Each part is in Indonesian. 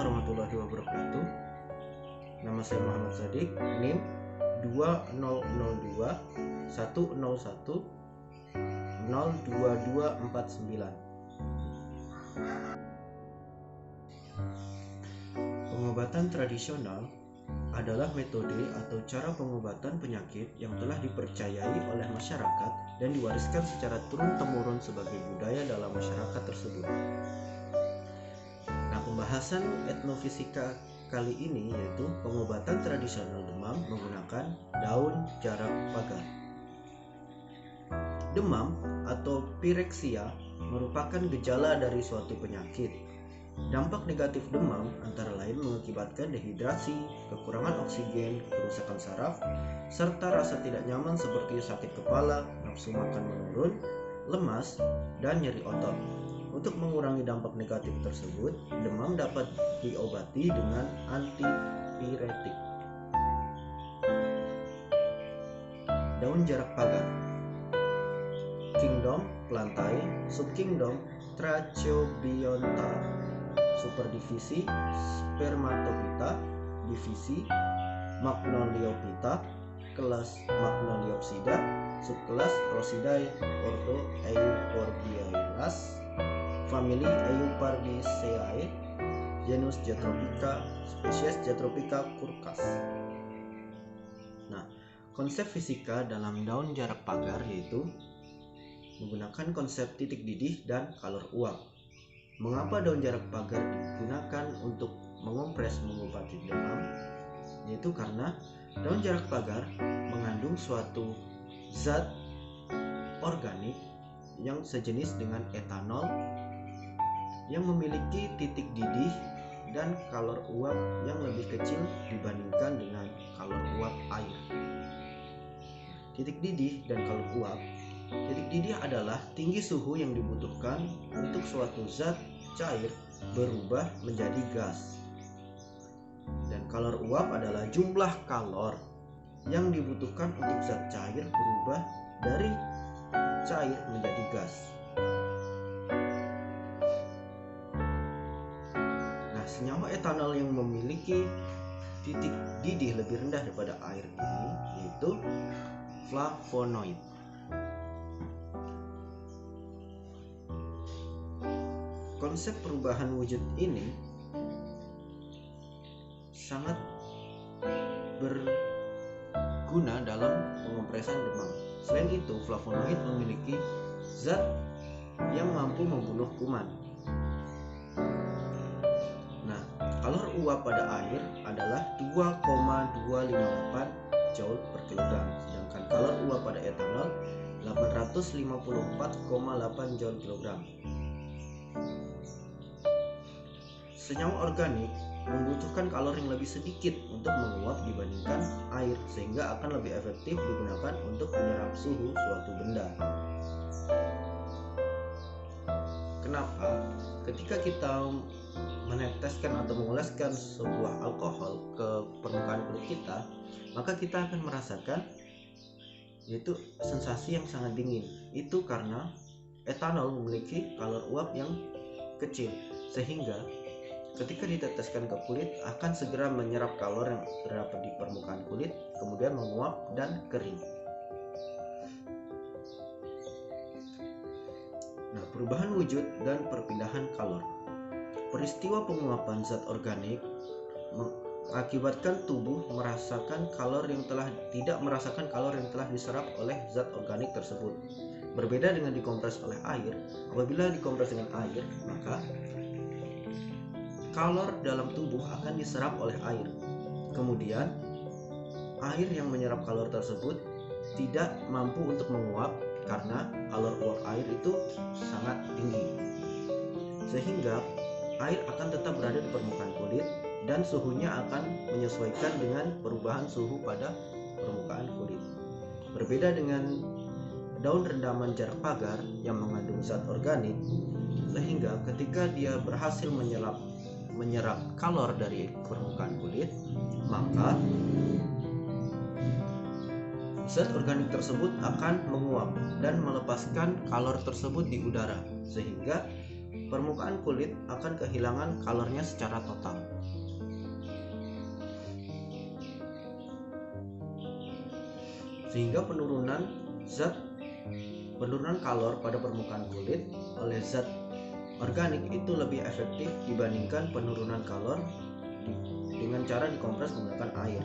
warahmatullahi wabarakatuh. Nama saya Muhammad Sadiq, NIM 2002 101 02249. Pengobatan tradisional adalah metode atau cara pengobatan penyakit yang telah dipercayai oleh masyarakat dan diwariskan secara turun-temurun sebagai budaya dalam masyarakat tersebut. Nah, pembahasan etnofisika kali ini yaitu pengobatan tradisional demam menggunakan daun jarak pagar. Demam atau pireksia merupakan gejala dari suatu penyakit. Dampak negatif demam antara lain mengakibatkan dehidrasi, kekurangan oksigen, kerusakan saraf, serta rasa tidak nyaman seperti sakit kepala, nafsu makan menurun, lemas, dan nyeri otot. Untuk mengurangi dampak negatif tersebut, demam dapat diobati dengan antipiretik. Daun jarak pagar. Kingdom Plantae, subkingdom Trachobionta, superdivisi Spermatophyta, divisi Magnoliophyta, kelas Magnoliopsida, subkelas Rhosidae, ordo Euphorbiaceae, famili Eupardiaceae, genus Jatrophica, spesies Jatrophica curcas. Nah, konsep fisika dalam daun jarak pagar yaitu menggunakan konsep titik didih dan kalor uap. Mengapa daun jarak pagar digunakan untuk mengobati demam? Yaitu karena daun jarak pagar mengandung suatu zat organik yang sejenis dengan etanol yang memiliki titik didih dan kalor uap yang lebih kecil dibandingkan dengan kalor uap air. Titik didih dan kalor uap. Titik didih adalah tinggi suhu yang dibutuhkan untuk suatu zat cair berubah menjadi gas. Dan kalor uap adalah jumlah kalor yang dibutuhkan untuk zat cair berubah dari cair menjadi gas. Nah, senyawa etanol yang memiliki titik didih lebih rendah daripada air ini yaitu flavonoid. Konsep perubahan wujud ini sangat berguna dalam pengopresan demam. Selain itu, flavonoid memiliki zat yang mampu membunuh kuman. Nah, kalor uap pada air adalah 2,258 joule per kilogram, sedangkan kalor uap pada etanol 854,8 joule kilogram. Senyawa organik membutuhkan kalori yang lebih sedikit untuk menguap dibandingkan air, sehingga akan lebih efektif digunakan untuk menyerap suhu suatu benda. Kenapa? Ketika kita meneteskan atau mengoleskan sebuah alkohol ke permukaan kulit kita, maka kita akan merasakan yaitu sensasi yang sangat dingin. Itu karena etanol memiliki kalor uap yang kecil, sehingga ketika diteteskan ke kulit akan segera menyerap kalor yang terdapat di permukaan kulit, kemudian menguap dan kering. Nah, perubahan wujud dan perpindahan kalor. Peristiwa penguapan zat organik mengakibatkan tubuh merasakan kalor yang tidak merasakan kalor yang telah diserap oleh zat organik tersebut. Berbeda dengan dikompres oleh air. Apabila dikompres dengan air, maka kalor dalam tubuh akan diserap oleh air. Kemudian, air yang menyerap kalor tersebut tidak mampu untuk menguap karena kalor uap air itu sangat tinggi. Sehingga air akan tetap berada di permukaan kulit dan suhunya akan menyesuaikan dengan perubahan suhu pada permukaan kulit. Berbeda dengan daun rendaman jarak pagar yang mengandung zat organik, sehingga ketika dia berhasil menyerap kalor dari permukaan kulit, maka zat organik tersebut akan menguap dan melepaskan kalor tersebut di udara, sehingga permukaan kulit akan kehilangan kalornya secara total. Sehingga penurunan kalor pada permukaan kulit oleh zat organik itu lebih efektif dibandingkan penurunan kalor dengan cara dikompres menggunakan air.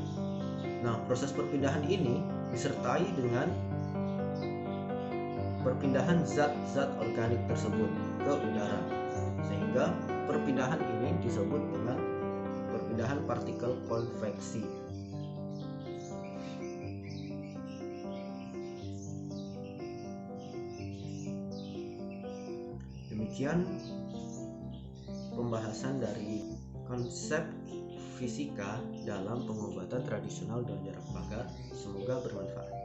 Nah, proses perpindahan ini disertai dengan perpindahan zat-zat organik tersebut ke udara, sehingga perpindahan ini disebut dengan perpindahan partikel konveksi. Demikian pembahasan dari konsep fisika dalam pengobatan tradisional daun jarak bakar. Semoga bermanfaat.